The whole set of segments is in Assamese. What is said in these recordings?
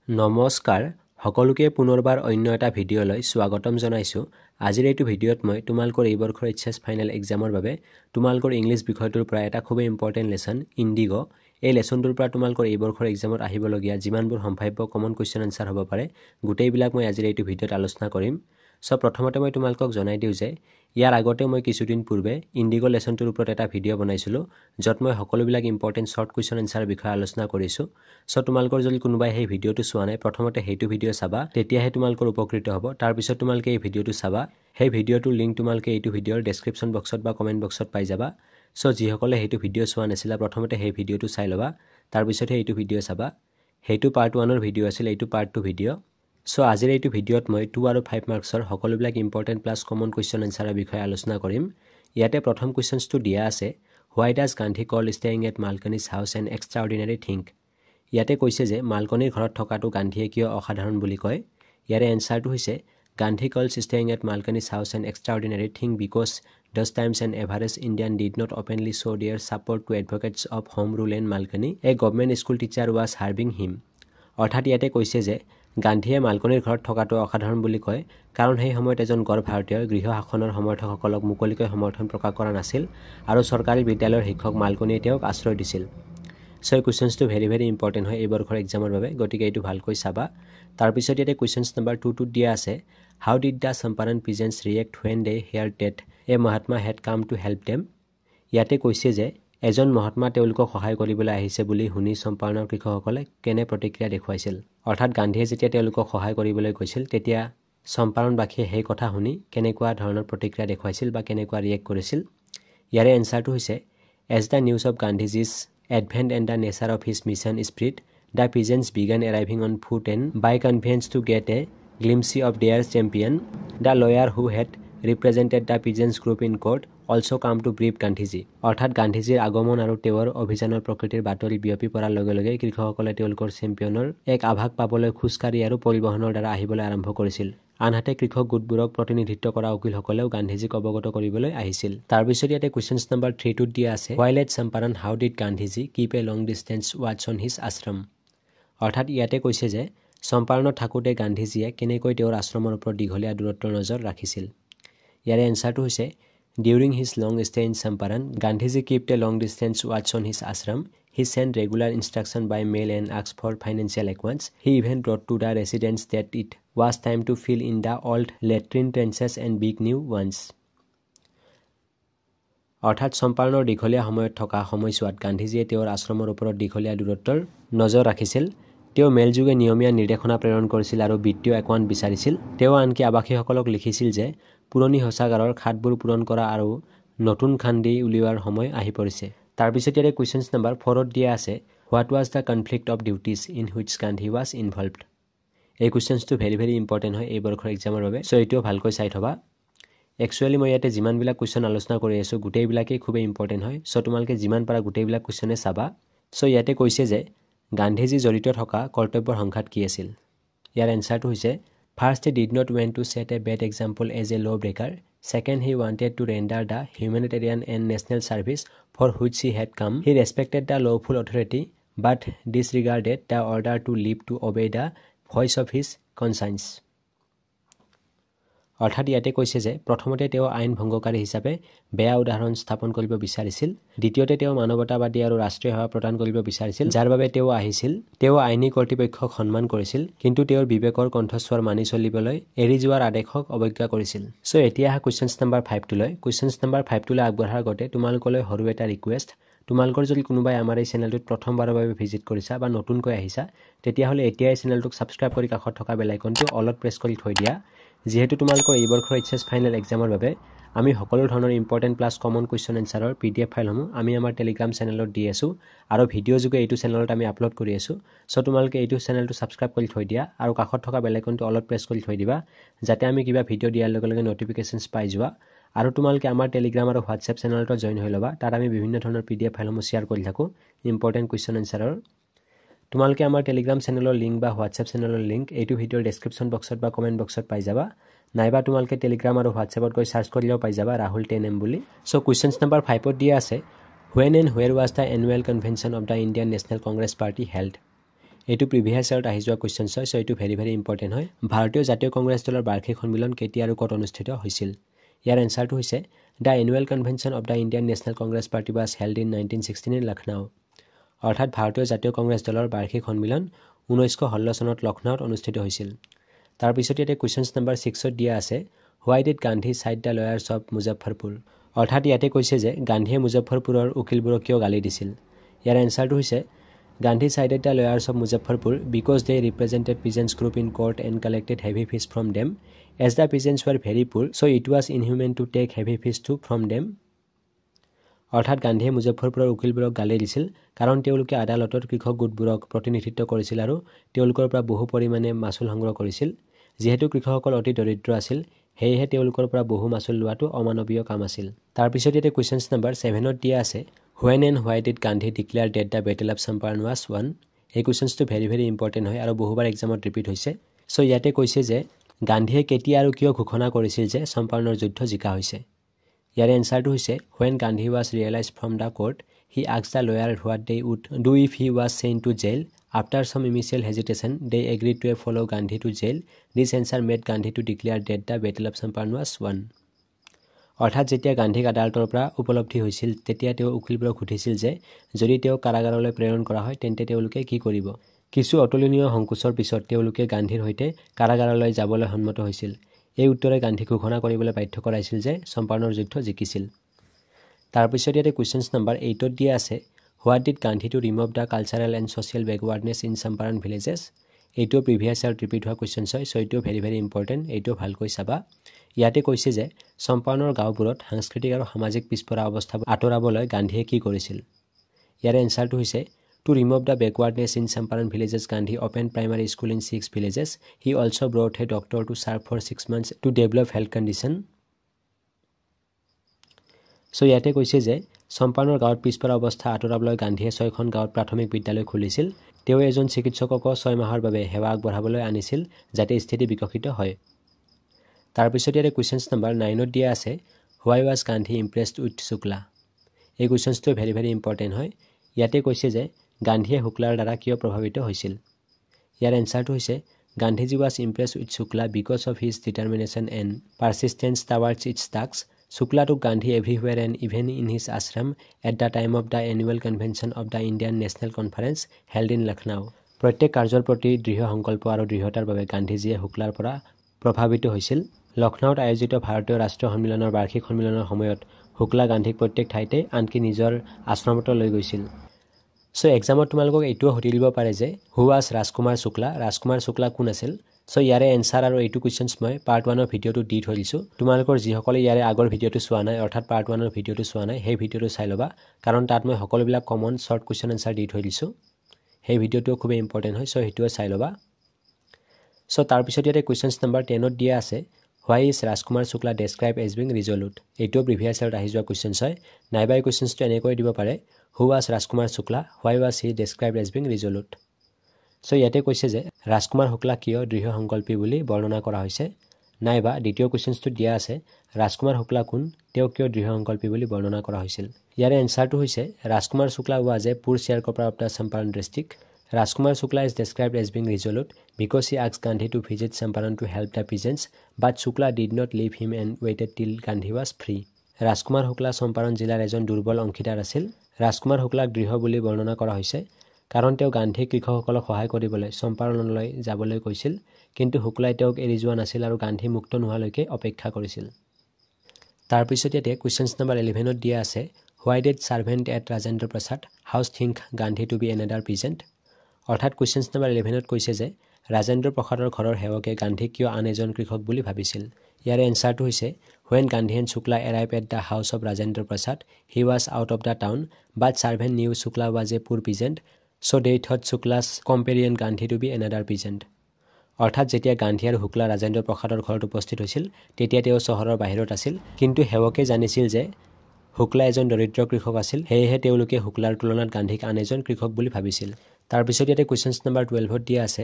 নমস্কাৰ সকলোকে পুনৰবাৰ অন্য এটা ভিডিঅ'লৈ স্বাগতম জনাইছো। আজিৰ এইটো ভিডিঅ'ত মই তোমালোকৰ এই বৰ্ষৰ এইচএছ ফাইনেল এক্সামৰ বাবে তোমালোকৰ ইংলিছ বিষয়টোৰ পৰা এটা খুব ইম্পৰ্টেন্ট লেসন ইন্ডিগো এই লেসনটোৰ পৰা তোমালোকৰ এই বৰ্ষৰ এক্সামত আহিবলগীয়া যিমানবোৰ সম্ভাৱ্য কমন কোৱেশ্চন আনসাৰ হ'ব পাৰে গোটেইবিলাক মই আজিৰ এইটো ভিডিঅ'ত আলোচনা কৰিম। সো প্ৰথমতে মই তোমালোকক জনাই দিও যে ইয়াৰ আগতে মই কিছুদিন পূৰ্বে ইন্ডিগো লেসনটোৰ ওপৰত এটা ভিডিঅ' বনাইছিলো যত মই সকলোবিলাক ইম্পৰ্টেন্ট শৰ্ট কোৱেশ্চন আনসাৰ বিষয়ে আলোচনা কৰিছো। সো তোমালোকৰ যদি কোনোবাই এই ভিডিঅ'টো চোৱা নাই প্ৰথমতে হেইটো ভিডিঅ' চাবা তেতিয়াহে তোমালোকৰ উপকৃত হ'ব। তাৰ পিছত তোমালোকে এই ভিডিঅ'টো চাবা। সেই ভিডিঅ'টোৰ লিংক তোমালোকে এইটো ভিডিঅ'ৰ ডেসক্ৰিপচন বক্সত বা কমেন্ট বক্সত পাই যাবা। সো যিসকলে হেইটো ভিডিঅ' চোৱা নাছিলা প্ৰথমতে সেই ভিডিঅ'টো চাই লবা তাৰ পিছতহে এইটো ভিডিঅ' চাবা। হেইটো পাৰ্ট 1 ৰ ভিডিঅ' আছিল, এইটো পাৰ্ট 2 ভিডিঅ'। সো আজিৰ এইটো ভিডিঅ'ত মই 2 আৰু 5 মাৰ্কছৰ সকলোবিলাক ইম্পৰ্টেন্ট প্লাস কমন কোৱেশ্চন আনসাৰৰ বিষয়ে আলোচনা কৰিম। ইয়াতে প্ৰথম কোৱেশ্চনটো দিয়া আছে Why does Gandhi call staying at Malkani's house an extraordinary thing? ইয়াতে কৈছে যে মালকনিৰ ঘৰত থকাটো গান্ধীয়ে কিয় অসাধাৰণ বুলি কয়। ইয়াৰে এনসাৰটো হৈছে Gandhi calls staying at Malkani's house an extraordinary thing because those times an average Indian did not openly show their support to advocates of home rule in Malkani. A government school teacher was harboring him. অৰ্থাৎ ইয়াতে কৈছে যে গান্ধীয়ে মালকনিৰ ঘৰত থকাটো অসাধাৰণ বুলি কয় কাৰণ সেই সময়ত এজন গড় ভাৰতীয় গৃহ শাসনৰ সমৰ্থকসকলক মুকলিকৈ সমৰ্থন প্ৰকাশ কৰা নাছিল আৰু চৰকাৰী বিদ্যালয়ৰ শিক্ষক মালকনিয়ে তেওঁক আশ্ৰয় দিছিল। সো এই কোৱেশ্চনটো ভেৰি ইম্পৰ্টেন্ট হয় এই বৰ্ষৰ এক্সামৰ বাবে, গতিকে এইটো ভালকৈ চাবা। তাৰ পিছত ইয়াতে কোৱেশ্চন নম্বৰ 2 টো দিয়া আছে How did the Champaran peasants react when they heard that a Mahatma had come to help them? ইয়াতে কৈছে যে এজন মহাত্মা তেওঁলোকক সহায় কৰিবলৈ আহিছে বুলি শুনি চম্পাৰণৰ কৃষকসকলে কেনে প্ৰতিক্ৰিয়া দেখুৱাইছিল। অৰ্থাৎ গান্ধীয়ে যেতিয়া তেওঁলোকক সহায় কৰিবলৈ গৈছিল তেতিয়া চম্পাৰণবাসীয়ে সেই কথা শুনি কেনেকুৱা ধৰণৰ প্ৰতিক্ৰিয়া দেখুৱাইছিল বা কেনেকুৱা ৰিয়েক্ট কৰিছিল। ইয়াৰে এনসাৰটো হৈছে As the news of Gandhiji's advent and the nature of his mission spread, the peasants began arriving on foot and by conveyance to get a glimpse of their champion. The lawyer who had represented the peasants group in court also come to brief Gandhiji. অৰ্থাৎ গান্ধীজীৰ আগমন আৰু তেওঁৰ অভিযানৰ প্ৰকৃতিৰ বাতৰি বিয়পি পৰাৰ লগে লগে কৃষকসকলে তেওঁলোকৰ চেম্পিয়নৰ এক আভাস পাবলৈ খোজকাঢ়ি আৰু পৰিবহনৰ দ্বাৰা আহিবলৈ আৰম্ভ কৰিছিল। আনহাতে কৃষক গোটবোৰক প্ৰতিনিধিত্ব কৰা উকিলসকলেও গান্ধীজীক অৱগত কৰিবলৈ আহিছিল। তাৰ পিছত ইয়াতে কোৱেশ্চন নম্বৰ 3 টোত দিয়া আছে While at Champaran, how did Gandhiji keep a long distance watch on his ashram? অৰ্থাৎ ইয়াতে কৈছে যে চম্পাৰণত থাকোঁতে গান্ধীজীয়ে কেনেকৈ তেওঁৰ আশ্ৰমৰ ওপৰত দীঘলীয়া দূৰত্বৰ নজৰ ৰাখিছিল। ইয়াৰে এনসাৰটো হৈছে During his long stay in Champaran, Gandhiji kept a long distance watch on his ashram. He sent regular instruction by mail and asked for financial accounts. He even wrote to the residents that it was time to fill in the old latrine trenches and big new ones. অৰ্থাৎ চম্পাৰণৰ দীঘলীয়া সময়ত থকা সময়ছোৱাত গান্ধীজীয়ে তেওঁৰ আশ্ৰমৰ ওপৰত দীঘলীয়া দূৰত্বৰ নজৰ ৰাখিছিল। তেওঁ মেল যোগে নিয়মীয়া নিৰ্দেশনা প্ৰেৰণ কৰিছিল আৰু বিত্তীয় একাউণ্ট বিচাৰিছিল। তেওঁ আনকি আৱাসীসকলক লিখিছিল যে পুৰণি শৌচাগাৰৰ খাটবোৰ পূৰণ কৰা আৰু নতুন খান্দি উলিওৱাৰ সময় আহি পৰিছে। তাৰ পিছত ইয়াতে কোৱেশ্চন নম্বৰ 4 ত দিয়া আছে What was the conflict of duties in which Gandhi was involved? এই কোৱেশ্চনটো ভেৰি ইম্পৰ্টেন্ট হয় এই বৰ্ষৰ এক্সামৰ বাবে, সো এইটো ভালকৈ চাই থবা। একচুয়ালি মই ইয়াতে যিমানবিলাক কোৱেশ্চন আলোচনা কৰি আছো গোটেইবিলাকেই খুব ইম্পৰ্টেন্ট হয়, সো তোমালোকে যিমান পাৰা গোটেইবিলাক কোৱেশ্চনে চাবা। সো ইয়াতে কৈছে যে গান্ধীজী জড়িত থকা কৰ্তব্যৰ সংখ্যাত কি আছিল। ইয়াৰ এনসাৰটো হৈছে First, he did not want to set a bad example as a lawbreaker. Second, he wanted to render the humanitarian and national service for which he had come. He respected the lawful authority but disregarded the order to live to obey the voice of his conscience. অৰ্থাৎ ইয়াতে কৈছে যে প্ৰথমতে তেওঁ আইন ভংগকাৰী হিচাপে বেয়া উদাহৰণ স্থাপন কৰিব বিচাৰিছিল। দ্বিতীয়তে তেওঁ মানৱতাবাদী আৰু ৰাষ্ট্ৰীয় সেৱা প্ৰদান কৰিব বিচাৰিছিল যাৰ বাবে তেওঁ আহিছিল। তেওঁ আইনী কৰ্তৃপক্ষক সন্মান কৰিছিল কিন্তু তেওঁৰ বিবেকৰ কণ্ঠস্বৰ মানি চলিবলৈ এৰি যোৱাৰ আদেশক অৱজ্ঞা কৰিছিল। সো এতিয়া কোৱেশ্চন নম্বৰ 5 টোলৈ। কোৱেশ্চন নম্বৰ 5 টোলৈ আগবঢ়াৰ আগতে তোমালোকলৈ সৰু এটা ৰিকুৱেষ্ট, তোমালোকৰ যদি কোনোবাই আমাৰ এই চেনেলটোত প্ৰথমবাৰৰ বাবে ভিজিট কৰিছা বা নতুনকৈ আহিছা তেতিয়াহ'লে এতিয়াই চেনেলটোক সাবস্ক্ৰাইব কৰি কাষত থকা বেল আইকনটো অলপ প্ৰেছ কৰি থৈ দিয়া। যেহেতু তোমালোকৰ এই বৰ্ষৰ এইচএছ ফাইনেল এক্সামৰ বাবে আমি সকলো ধৰণৰ important plus common question answer PDF ফাইলসমূহ আমি আমাৰ টেলিগ্ৰাম চেনেলত দি আছো আৰু ভিডিঅ যোগে এইটো চেনেলত আমি আপলোড কৰি আছো। সো তোমালোকে এইটো চেনেলটো সাবস্ক্ৰাইব কৰি থৈ দিয়া আৰু কাষত থকা বেল আইকনটো অলপ প্ৰেছ কৰি থৈ দিবা যাতে আমি কিবা ভিডিঅ দিয়াৰ লগে লগে নটিফিকেশনছ পাই যোৱা। আৰু তোমালোকে আমাৰ টেলিগ্ৰাম আৰু হোৱাটছএপ চেনেলটো জয়েন হৈ লবা, তাত আমি বিভিন্ন ধৰণৰ PDF ফাইলসমূহ শ্বেয়াৰ কৰি থাকো ইম্পৰ্টেন্ট কোৱেশ্চন আনসাৰৰ। তোমালোকে আমাৰ টেলিগ্ৰাম চেনেলৰ লিংক বা হোৱাটছএপ চেনেলৰ লিংক এইটো ভিডিঅৰ ডেসক্ৰিপচন বক্সত বা কমেন্ট বক্সত পাই যাবা, নাইবা তোমালোকে টেলিগ্ৰাম আৰু হোৱাটছএপত গৈ সাৰ্চ কৰিলেও পাই যাবা ৰাহুল 10M বুলি। সো কোৱেশ্চন নম্বৰ 5 ত দিয়া আছে When and where was the annual convention of the Indian National Congress Party held? এইটো প্ৰিভিয়াছ ইয়াৰত আহি যোৱা কুৱেশ্যনছ হয়, চ' এইটো ভেৰি ইম্পৰ্টেণ্ট হয়। ভাৰতীয় জাতীয় কংগ্ৰেছ দলৰ বাৰ্ষিক সন্মিলন কেতিয়া আৰু ক'ত অনুষ্ঠিত হৈছিল? ইয়াৰ এনচাৰটো হৈছে the annual convention of the Indian national Congress party was held in 1916 in Lucknow. অৰ্থাৎ ভাৰতীয় জাতীয় কংগ্ৰেছ দলৰ বাৰ্ষিক সন্মিলন 1916 চনত লক্ষ্ণৌত অনুষ্ঠিত হৈছিল। তাৰপিছত ইয়াতে কুৱেশ্যনছ নম্বৰ 6ত দিয়া আছে why did Gandhi side the lawyers of Muzaffarpur. অৰ্থাৎ ইয়াতে কৈছে যে গান্ধীয়ে মুজফ্ফৰপুৰৰ উকিলবোৰক কিয় গালি দিছিল? ইয়াৰ এনচাৰটো হৈছে Gandhi sided the lawyers of Muzaffarpur because they represented peasants group in court and collected heavy fees from them as the peasants were very poor so' it was inhuman to take heavy fees to from them. অৰ্থাৎ গান্ধীয়ে মুজফ্ফৰপুৰৰ উকিলবোৰক গালি দিছিল কাৰণ তেওঁলোকে আদালতত কৃষক গোটবোৰক প্ৰতিনিধিত্ব কৰিছিল আৰু তেওঁলোকৰ পৰা বহু পৰিমাণে মাচুল সংগ্ৰহ কৰিছিল। যিহেতু কৃষকসকল অতি দৰিদ্ৰ আছিল, সেয়েহে তেওঁলোকৰ পৰা বহু মাচুল লোৱাটো অমানৱীয় কাম আছিল। তাৰপিছত ইয়াতে কুৱেশ্যনছ নম্বৰ 7ত দিয়া আছে When and why did Gandhi declare that the Battle of Champaran was won? এই কুৱেশ্যনছটো ভেৰি ইম্পৰ্টেণ্ট হয় আৰু বহুবাৰ এক্সামত ৰিপিট হৈছে। চ' ইয়াতে কৈছে যে গান্ধীয়ে কেতিয়া আৰু কিয় ঘোষণা কৰিছিল যে চম্পাৰণৰ যুদ্ধ জিকা হৈছে? ইয়াৰ এনচাৰটো হৈছে When Gandhi was realized from the court, he asked the lawyer what they would do if he was sent to jail. After some initial hesitation, they agreed to follow Gandhi to jail. This answer made Gandhi to declare that the Battle of Champaran was won. অৰ্থাৎ যেতিয়া গান্ধীক আদালতৰ পৰা উপলব্ধি হৈছিল তেতিয়া তেওঁ উকিলবোৰক সুধিছিল যে যদি তেওঁক কাৰাগাৰলৈ প্ৰেৰণ কৰা হয় তেন্তে তেওঁলোকে কি কৰিব? কিছু অতুলনীয় সংকোচৰ পিছত তেওঁলোকে গান্ধীৰ সৈতে কাৰাগাৰলৈ যাবলৈ সন্মত হৈছিল। এই উত্তৰে গান্ধীক ঘোষণা কৰিবলৈ বাধ্য কৰাইছিল যে চম্পাৰণৰ যুদ্ধ জিকিছিল। তাৰপিছত ইয়াতে কুৱেশ্যনছ নম্বৰ 8ত দিয়া আছে what did Gandhi to remove the cultural and social backwardness in Champaran villages. এইটো প্ৰিভিয়াছ ইয়াৰত ৰিপিট হোৱা কুৱেশ্যনছ হয়, চ' এইটো ভেৰি ইম্পৰ্টেণ্ট, এইটো ভালকৈ চাবা। ইয়াতে কৈছে যে চম্পাৰণৰ গাঁওবোৰত সাংস্কৃতিক আৰু সামাজিক পিছপৰা অৱস্থা আঁতৰাবলৈ গান্ধীয়ে কি কৰিছিল? ইয়াৰ এনচাৰটো হৈছে to remove the backwardness in Champaran villages Gandhi open primary school in 6 villages. He also' brought a doctor to serve for 6 months to develop health condition. So' ইয়াতে কৈছে যে চম্পাৰণৰ গাঁৱত পিছপৰা অৱস্থা আঁতৰাবলৈ গান্ধীয়ে 6খন গাঁৱত প্ৰাথমিক বিদ্যালয় খুলিছিল। তেওঁ এজন চিকিৎসককো 6 মাহৰ বাবে সেৱা আগবঢ়াবলৈ আনিছিল যাতে স্থিতি বিকশিত হয়। তাৰপিছত ইয়াতে কুৱেশ্যনছ নম্বৰ 9ত দিয়া আছে why was Gandhi impressed with শুক্লা। এই কুৱেশ্যনছটো ভেৰি ইম্পৰ্টেণ্ট হয়। ইয়াতে কৈছে যে গান্ধীয়ে শুক্লাৰ দ্বাৰা কিয় প্ৰভাৱিত হৈছিল? ইয়াৰ এনচাৰটো হৈছে Gandhiji was impressed with Shukla because of his determination and persistence towards its task. Shukla took Gandhi everywhere and even in his ashram at the time of the annual convention of the Indian national conference held in Lucknow. প্ৰত্যেক কাৰ্যৰ প্ৰতি দৃঢ় সংকল্প আৰু দৃঢ়তাৰ বাবে গান্ধীজীয়ে শুক্লাৰ পৰা প্ৰভাৱিত হৈছিল। লক্ষ্ণৌত আয়োজিত ভাৰতীয় ৰাষ্ট্ৰীয় সন্মিলনৰ বাৰ্ষিক সন্মিলনৰ সময়ত শুক্লা গান্ধীক প্ৰত্যেক ঠাইতে আনকি নিজৰ আশ্ৰমতো লৈ গৈছিল। চ' এক্সামত তোমালোকক এইটোও সুধি দিব পাৰে যে হু ৱাজ ৰাজকুমাৰ শুক্লা? ৰাজকুমাৰ শুক্লা কোন আছিল? চ' ইয়াৰে এনচাৰ আৰু এইটো কুৱেশ্যনছ মই পাৰ্ট 1ৰ ভিডিঅ'টো দি থৈ দিছোঁ। তোমালোকৰ যিসকলে ইয়াৰে আগৰ ভিডিঅ'টো চোৱা নাই অৰ্থাৎ পাৰ্ট 1ৰ ভিডিঅ'টো চোৱা নাই সেই ভিডিঅ'টো চাই ল'বা, কাৰণ তাত মই সকলোবিলাক কমন শ্বৰ্ট কুৱেশ্যন এনচাৰ দি থৈ দিছোঁ। সেই ভিডিঅ'টো খুবেই ইম্পৰ্টেণ্ট হয়, চ' সেইটোৱে চাই ল'বা। চ' তাৰপিছত ইয়াতে কুৱেশ্যনছ নম্বৰ 10ত দিয়া আছে why is Rajkumar Shukla described as being resolute. এইটোও প্ৰিভিয়াছ ইয়াৰত আহি যোৱা কুৱেশ্যনছ হয়। নাইবা এই কুৱেশ্যনছটো এনেকৈ দিব পাৰে who was Rajkumar Shukla why was he described as being resolute. So' ইয়াতে কৈছে যে ৰাজকুমাৰ শুক্লা কিয় দৃঢ় সংকল্পী বুলি বৰ্ণনা কৰা হৈছে। নাইবা দ্বিতীয় কুৱেশ্যনছটো দিয়া আছে ৰাজকুমাৰ শুক্লা কোন, তেওঁ কিয় দৃঢ় সংকল্পী বুলি বৰ্ণনা কৰা হৈছিল। ইয়াৰে এনচাৰটো হৈছে ৰাজকুমাৰ শুক্লা was a poor sharecropper of the Champaran district. Rajkumar Shukla is described as being resolute because he asked Gandhi to visit Champaran to help the peasants, but Shukla did not leave him and waited till Gandhi was free. Rajkumar Shukla Champaran জিলাৰ এজন দুৰ্বল অংশীদাৰ আছিল। ৰাজকুমাৰ শুক্লাক দৃঢ় বুলি বৰ্ণনা কৰা হৈছে কাৰণ তেওঁ গান্ধীক কৃষকসকলক সহায় কৰিবলৈ চম্পাৰণলৈ যাবলৈ কৈছিল, কিন্তু শুক্লাই তেওঁক এৰি যোৱা নাছিল আৰু গান্ধী মুক্ত নোহোৱালৈকে অপেক্ষা কৰিছিল। তাৰপিছত ইয়াতে কুৱেশ্যনছ নম্বৰ 11ত দিয়া আছে why did servant at Rajendra Prasad house think Gandhi to be another peasant. অৰ্থাৎ কুৱেশ্যনছ নম্বৰ 11ত কৈছে যে ৰাজেন্দ্ৰ প্ৰসাদৰ ঘৰৰ সেৱকে গান্ধীক কিয় আন এজন কৃষক বুলি ভাবিছিল। ইয়াৰে এনচাৰটো হৈছে when Gandhi and Shukla arrive at the house of Rajendra Prasad he was out of the town but servant knew Shukla was a poor peasant so' they thought Shukla's companion Gandhi to be another peasant. অৰ্থাৎ যেতিয়া গান্ধী আৰু শুক্লা ৰাজেন্দ্ৰ প্ৰসাদৰ ঘৰত উপস্থিত হৈছিল তেতিয়া তেওঁ চহৰৰ বাহিৰত আছিল, কিন্তু সেৱকে জানিছিল যে শুক্লা এজন দৰিদ্ৰ কৃষক আছিল, সেয়েহে তেওঁলোকে শুক্লাৰ তুলনাত গান্ধীক আন এজন কৃষক বুলি ভাবিছিল। তাৰপিছত ইয়াতে কুৱেশ্যনছ নম্বৰ 12ত দিয়া আছে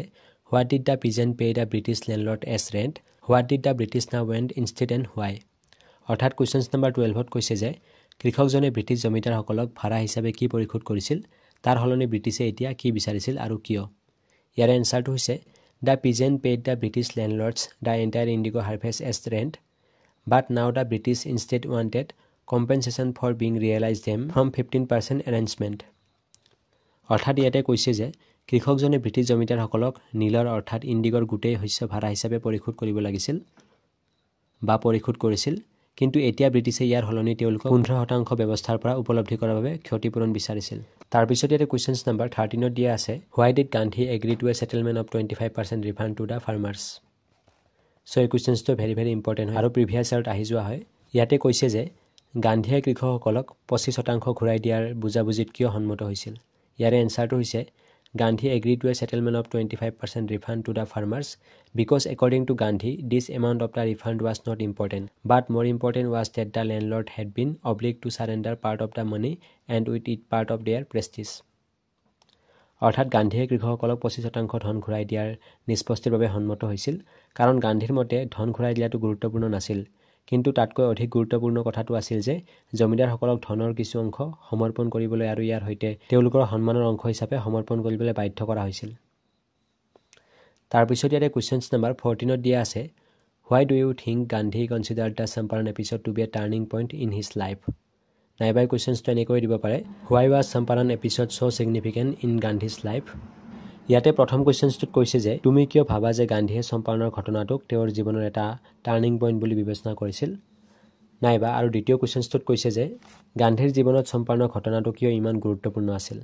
what did the peasant pay the British landlord as rent what did the British now want instead and why. অৰ্থাৎ কুৱেশ্যনছ নম্বৰ 12ত কৈছে যে কৃষকজনে ব্ৰিটিছ জমিদাৰসকলক ভাড়া হিচাপে কি পৰিশোধ কৰিছিল, তাৰ সলনি ব্ৰিটিছে এতিয়া কি বিচাৰিছিল আৰু কিয়। ইয়াৰে এনসাৰটো হৈছে the peasant paid the British landlords the entire indigo harvest as rent but now the British instead wanted compensation for being realise them from 15% arrangement. অৰ্থাৎ ইয়াতে কৈছে যে কৃষকজনে ব্ৰিটিছ জমিদাৰসকলক নীলৰ অৰ্থাৎ ইণ্ডিগৰ গোটেই শস্য ভাড়া হিচাপে পৰিশোধ কৰিব লাগিছিল বা পৰিশোধ কৰিছিল, কিন্তু এতিয়া ব্ৰিটিছে ইয়াৰ সলনি তেওঁলোকক 15% ব্যৱস্থাৰ পৰা উপলব্ধি কৰাৰ বাবে ক্ষতিপূৰণ বিচাৰিছিল। তাৰপিছত ইয়াতে কুৱেশ্যনছ নাম্বাৰ 13ত দিয়া আছে why did Gandhi agree to a settlement of 25% refund to the farmers. So' এই কুৱেশ্যনছটো ভেৰি ইম্পৰ্টেণ্ট হয় আৰু প্ৰিভিয়াছ ইয়াৰত আহি যোৱা হয়। ইয়াতে কৈছে যে গান্ধীয়ে কৃষকসকলক 25% ঘূৰাই দিয়াৰ বুজাবুজিত কিয় সন্মত হৈছিল। ইয়াৰে এনসাৰটো হৈছে Gandhi agreed to a settlement of 25% refund to the farmers because according to Gandhi, this amount of the refund was not important, but more important was that the landlord had been obliged to surrender part of the money and with it part of their prestige. অৰ্থাৎ গান্ধীয়ে কৃষকসকলক 25% ধন ঘূৰাই দিয়াৰ নিষ্পত্তিৰ বাবে সন্মত হৈছিল, কাৰণ গান্ধীৰ মতে ধন ঘূৰাই দিয়াটো গুৰুত্বপূৰ্ণ নাছিল, কিন্তু তাতকৈ অধিক গুৰুত্বপূৰ্ণ কথাটো আছিল যে জমিদাৰসকলক ধনৰ কিছু অংশ সমৰ্পণ কৰিবলৈ আৰু ইয়াৰ সৈতে তেওঁলোকৰ সন্মানৰ অংশ হিচাপে সমৰ্পণ কৰিবলৈ বাধ্য কৰা হৈছিল। তাৰপিছত ইয়াতে কুৱেশ্যনছ নাম্বাৰ 14ত দিয়া আছে why do you think Gandhi considered the Champaran episode to be a turning point in his life. নাইবা কুৱেশ্যনছটো এনেকৈ দিব পাৰে why was Champaran episode so' significant in Gandhi's life. ইয়াতে প্ৰথম কুৱেশ্যনছটোত কৈছে যে তুমি কিয় ভাবা যে গান্ধীয়ে চম্পাৰণৰ ঘটনাটোক তেওঁৰ জীৱনৰ এটা টাৰ্ণিং পইণ্ট বুলি বিবেচনা কৰিছিল। নাইবা আৰু দ্বিতীয় কুৱেশ্যনছটোত কৈছে যে গান্ধীৰ জীৱনত চম্পাৰণৰ ঘটনাটো কিয় ইমান গুৰুত্বপূৰ্ণ আছিল।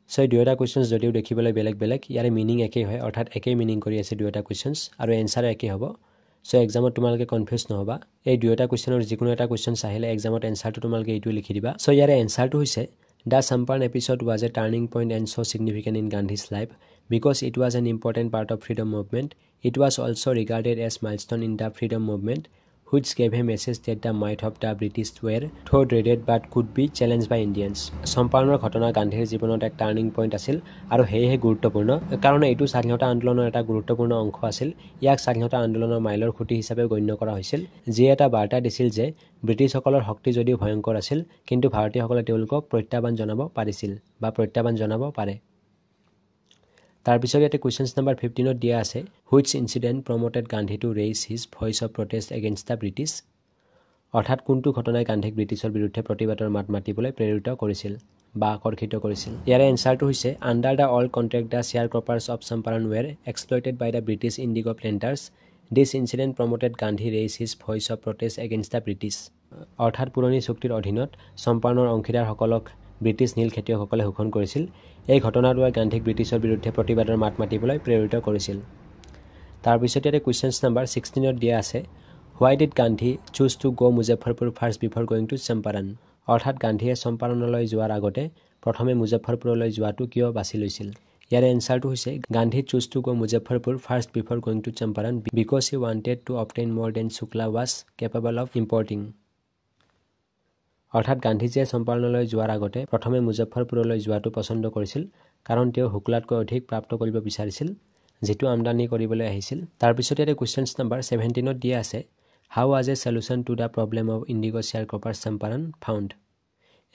চ' দুয়োটা কুৱেশ্যনছ যদিও দেখিবলৈ বেলেগ ইয়াৰে মিনিং একেই হয়, অৰ্থাৎ একেই মিনিং কৰি আছে দুয়োটা কুৱেশ্যনছ আৰু এনচাৰো একেই হ'ব। চ' এক্সামত তোমালোকে কনফিউজ নহ'বা, এই দুয়োটা কুৱেশ্যনৰ যিকোনো এটা কুৱেশ্যনছ আহিলে এক্সামত এনচাৰটো তোমালোকে এইটোৱে লিখি দিবা। চ' ইয়াৰে এনচাৰটো হৈছে The Champaran episode was a turning point and so significant in Gandhi's life because it was an important part of freedom movement. It was also regarded as milestone in the freedom movement, which gave a message that the might of the British were though dreaded but could be challenged by Indians. চম্পাৰণৰ ঘটনা গান্ধীৰ জীৱনত এক টাৰ্ণিং পইণ্ট আছিল আৰু সেয়েহে গুৰুত্বপূৰ্ণ, কাৰণ এইটো স্বাধীনতা আন্দোলনৰ এটা গুৰুত্বপূৰ্ণ অংশ আছিল। ইয়াক স্বাধীনতা আন্দোলনৰ মাইলৰ খুঁটি হিচাপে গণ্য কৰা হৈছিল, যিয়ে এটা বাৰ্তা দিছিল যে ব্ৰিটিছসকলৰ শক্তি যদিও ভয়ংকৰ আছিল, কিন্তু ভাৰতীয়সকলে তেওঁলোকক প্ৰত্যাহ্বান জনাব পাৰিছিল বা প্ৰত্যাহ্বান জনাব পাৰে। তাৰপিছত ইয়াতে কুৱেশ্যনছ নাম্বাৰ 15ত দিয়া আছে which incident promoted Gandhi to raise his voice of protest against the British. অৰ্থাৎ কোনটো ঘটনাই গান্ধীক ব্ৰিটিছৰ বিৰুদ্ধে প্ৰতিবাদৰ মাত মাতিবলৈ প্ৰেৰিত কৰিছিল বা আকৰ্ষিত কৰিছিল। ইয়াৰে এনচাৰটো হৈছে under the old contract the sharecroppers of Champaran were exploited by the British indigo planters. This incident promoted Gandhi raise his voice of protest against the British. অৰ্থাৎ পুৰণি চুক্তিৰ অধীনত চম্পাৰণৰ অংশীদাৰসকলক ব্ৰিটিছ নীল খেতিয়কসকলে শোষণ কৰিছিল। এই ঘটনাটোৱে গান্ধীক ব্ৰিটিছৰ বিৰুদ্ধে প্ৰতিবাদৰ মাত মাতিবলৈ প্ৰেৰিত কৰিছিল। তাৰপিছত ইয়াতে কুৱেশ্যনছ নাম্বাৰ 16ত দিয়া আছে why did Gandhi choose to go' Muzaffarpur first before going to Champaran. অৰ্থাৎ গান্ধীয়ে চম্পাৰণলৈ যোৱাৰ আগতে প্ৰথমে মুজফ্ফৰপুৰলৈ যোৱাটো কিয় বাছি লৈছিল। ইয়াৰে এনচাৰটো হৈছে Gandhi choose to go' Muzaffarpur first before going to Champaran because he wanted to obtain more than Shukla was capable of imparting. অৰ্থাৎ গান্ধীজীয়ে চম্পাৰণলৈ যোৱাৰ আগতে প্ৰথমে মুজফ্ফৰপুৰলৈ যোৱাটো পচন্দ কৰিছিল, কাৰণ তেওঁ শুক্লাতকৈ অধিক প্ৰাপ্ত কৰিব বিচাৰিছিল, যিটো আমদানি কৰিবলৈ আহিছিল। তাৰপিছত ইয়াতে কুৱেশ্যনছ নাম্বাৰ 17ত দিয়া আছে how was a solution to the problem of indigo sharecroppers Champaran found.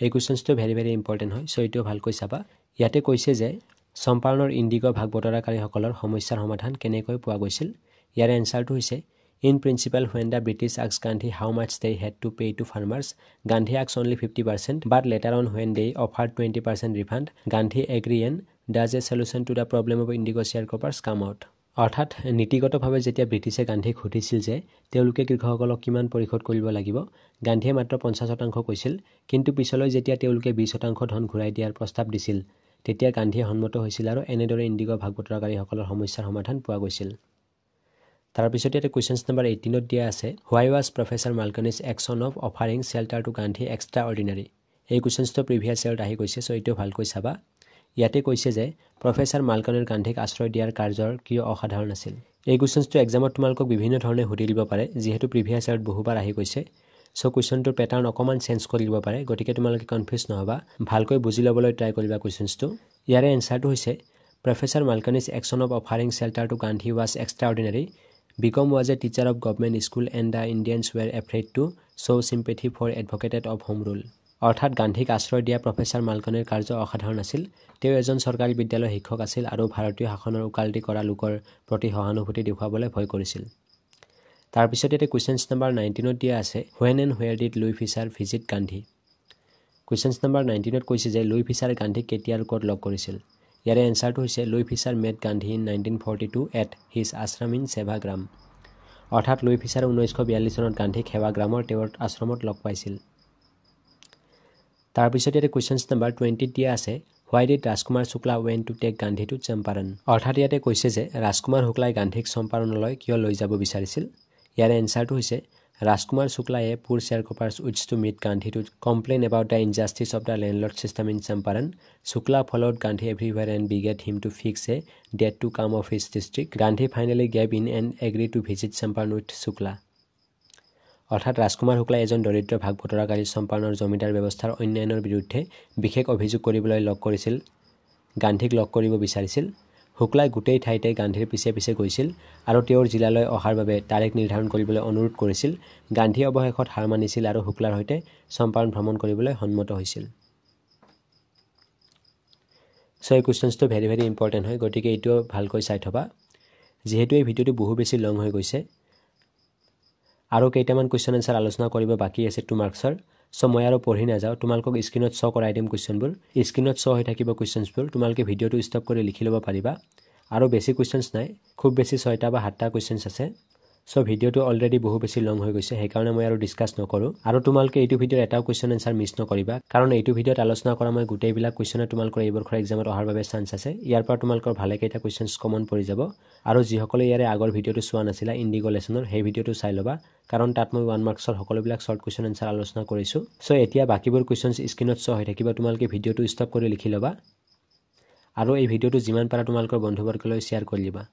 এই কুৱেশ্যনছটো ভেৰি ইম্পৰ্টেণ্ট হয়, চ' এইটোও ভালকৈ চাবা। ইয়াতে কৈছে যে চম্পাৰণৰ ইণ্ডিগো ভাগ বতৰাকাৰীসকলৰ সমস্যাৰ সমাধান কেনেকৈ পোৱা গৈছিল। ইয়াৰে এনচাৰটো হৈছে In principle, when the British asked Gandhi how much they had to pay to farmers, Gandhi asked only 50%, but later on when they offered 20% refund, Gandhi agreed and thus a solution to the problem of indigo sharecroppers come out. অৰ্থাৎ নীতিগতভাৱে যেতিয়া ব্ৰিটিছে গান্ধীক সুধিছিল যে তেওঁলোকে কৃষকসকলক কিমান পৰিশোধ কৰিব লাগিব, গান্ধীয়ে মাত্ৰ 50% কৈছিল, কিন্তু পিছলৈ যেতিয়া তেওঁলোকে 20% ধন ঘূৰাই দিয়াৰ প্ৰস্তাৱ দিছিল, তেতিয়া গান্ধীয়ে সন্মত হৈছিল আৰু এনেদৰে ইণ্ডিগো ভাগ বতৰাকাৰীসকলৰ সমস্যাৰ সমাধান পোৱা গৈছিল। তাৰপিছত ইয়াতে কুৱেশ্যনছ নাম্বাৰ 18ত দিয়া আছে why was professor Malkani's action of offering shelter to Gandhi extraordinary. এই কুৱেশ্যনছটো প্ৰিভিয়াছ ইয়াৰত আহি গৈছে, চ' এইটো ভালকৈ চাবা। ইয়াতে কৈছে যে প্ৰফেচাৰ মালকনিৰ গান্ধীক আশ্ৰয় দিয়াৰ কাৰ্যৰ কিয় অসাধাৰণ আছিল। এই কুৱেশ্যনছটো এক্সামত তোমালোকক বিভিন্ন ধৰণে সুধি দিব পাৰে, যিহেতু প্ৰিভিয়াছ ইয়াৰত বহুবাৰ আহি গৈছে। চ' কুৱেশ্যনটোৰ পেটাৰ্ণ অকণমান চেঞ্জ কৰি দিব পাৰে, গতিকে তোমালোকে কনফিউজ নহ'বা, ভালকৈ বুজি ল'বলৈ ট্ৰাই কৰিবা কুৱেশ্যনছটো। ইয়াৰে এনচাৰটো হৈছে professor Malkani's action of offering shelter to Gandhi was extraordinary Become was a teacher of government school and the Indians were afraid to show sympathy for advocated of home rule. অৰ্থাৎ গান্ধীক আশ্ৰয় দিয়া প্ৰফেচাৰ মালকনিৰ কাৰ্য অসাধাৰণ আছিল। তেওঁ এজন চৰকাৰী বিদ্যালয়ৰ শিক্ষক আছিল আৰু ভাৰতীয় শাসনৰ ওকালতি কৰা লোকৰ প্ৰতি সহানুভূতি দেখুৱাবলৈ ভয় কৰিছিল। তাৰপিছত ইয়াতে কুৱেশ্যনছ নম্বৰ 19ত দিয়া আছে when and where did Louis Fischer visit Gandhi. Questions number 19ত কৈছে যে লুই ফিচাৰে গান্ধীক কেতিয়া আৰু ক'ত লগ কৰিছিল। ইয়াৰে এনচাৰটো হৈছে Louis Fischer met Gandhi in 1942 at his ashram in Sevagram. অৰ্থাৎ লুই ফিচাৰে 1942 চনত গান্ধীক সেৱাগ্ৰামৰ তেওঁৰ আশ্ৰমত লগ পাইছিল। তাৰপিছত ইয়াতে কুৱেশ্যনছ নম্বৰ 20ত দিয়া আছে হোৱাই ডিড ৰাজকুমাৰ শুক্লা ৱেন to take Gandhi to Champaran. অৰ্থাৎ ইয়াতে কৈছে যে ৰাজকুমাৰ শুক্লাই গান্ধীক চম্পাৰণলৈ কিয় লৈ যাব বিচাৰিছিল। ইয়াৰে এনচাৰটো হৈছে ৰাজকুমাৰ শুক্লায়ে পুৰ শ্বেয়াৰক্ৰপাৰ্ছ উইডছ to meet Gandhi to complain about the injustice of the landlord system in Champaran. Shukla followed Gandhi everywhere and begged him to fix a date to come of his district. Gandhi finally gave in and agree to visit Champaran with Shukla. অৰ্থাৎ ৰাজকুমাৰ শুক্লাই এজন দৰিদ্ৰ ভাগ বতৰাকাৰী চম্পাৰণৰ জমিদাৰ ব্যৱস্থাৰ অন্যায়ৰ বিৰুদ্ধে বিশেষ অভিযোগ কৰিবলৈ লগ কৰিছিল, গান্ধীক লগ কৰিব বিচাৰিছিল। শুক্লাই গোটেই ঠাইতে গান্ধীৰ পিছে পিছে গৈছিল আৰু তেওঁৰ জিলালৈ অহাৰ বাবে তাৰিখ নিৰ্ধাৰণ কৰিবলৈ অনুৰোধ কৰিছিল। গান্ধী অৱশেষত হাৰ মানিছিল আৰু শুক্লাৰ সৈতে চম্পাৰণ ভ্ৰমণ কৰিবলৈ সন্মত হৈছিল। চ' এই কুৱেশ্যনছটো ভেৰি ভেৰি ইম্পৰ্টেণ্ট হয়, গতিকে এইটোও ভালকৈ চাই থবা। যিহেতু এই ভিডিঅ'টো বহু বেছি লং হৈ গৈছে আৰু কেইটামান কুৱেশ্যন এনচাৰ আলোচনা কৰিব বাকী আছে 2 মাৰ্কছৰ। চ' মই আৰু পঢ়ি নাযাওঁ, তোমালোকক স্ক্ৰীণত শ্ব' কৰাই দিম কুৱেশ্যনবোৰ। স্ক্ৰীণত শ্ব' হৈ থাকিব কুৱেশ্যনছবোৰ, তোমালোকে ভিডিঅ'টো ষ্টপ কৰি লিখি ল'ব পাৰিবা। আৰু বেছি কুৱেশ্যনছ নাই, খুব বেছি 6টা বা 7টা কুৱেশ্যনছ আছে। চ' ভিডিঅ'টো অলৰেডি বহু বেছি লং হৈ গৈছে, সেইকাৰণে মই আৰু ডিছকাছ নকৰোঁ। আৰু তোমালোকে এইটো ভিডিঅ'ৰ এটাও কুৱেশ্যন এনচাৰ মিছ নকৰিবা, কাৰণ এইটো ভিডিঅ'ত আলোচনা কৰা মই গোটেইবিলাক কুৱেশ্যনে তোমালোকৰ এই বৰ্ষৰ এক্সামত অহাৰ বাবে চান্স আছে। ইয়াৰ পৰা তোমালোকৰ ভালেকেইটা কুৱেশ্যনছ কমন পৰি যাব। আৰু যিসকলে ইয়াৰে আগৰ ভিডিঅ'টো চোৱা নাছিলা ইণ্ডিগ' লেচনৰ, সেই ভিডিঅ'টো চাই ল'বা, কাৰণ তাত মই 1 মাৰ্কছৰ সকলোবিলাক শ্বৰ্ট কুৱেশ্যন এনচাৰ আলোচনা কৰিছোঁ। চ' এতিয়া বাকীবোৰ কুৱেশ্যনছ স্ক্ৰীণত শ্ব' হৈ থাকিব, তোমালোকে ভিডিঅ'টো ষ্টপ কৰি লিখি ল'বা আৰু এই ভিডিঅ'টো যিমান পাৰা তোমালোকৰ বন্ধুবৰ্গলৈ শ্বেয়াৰ কৰি দিবা।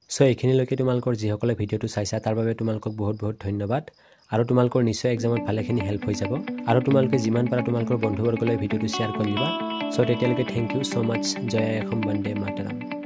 চ' এইখিনিলৈকে তোমালোকৰ যিসকলে ভিডিঅ'টো চাইছা তাৰ বাবে তোমালোকক বহুত বহুত ধন্যবাদ। আৰু তোমালোকৰ নিশ্চয় এক্সামত ভালেখিনি হেল্প হৈ যাব। আৰু তোমালোকে যিমান পাৰা তোমালোকৰ বন্ধুবৰ্গলৈ ভিডিঅ'টো শ্বেয়াৰ কৰি দিবা। চ' তেতিয়ালৈকে থেংক ইউ ছ' মাছ। জয় অসম, বন্দে মাতৰম।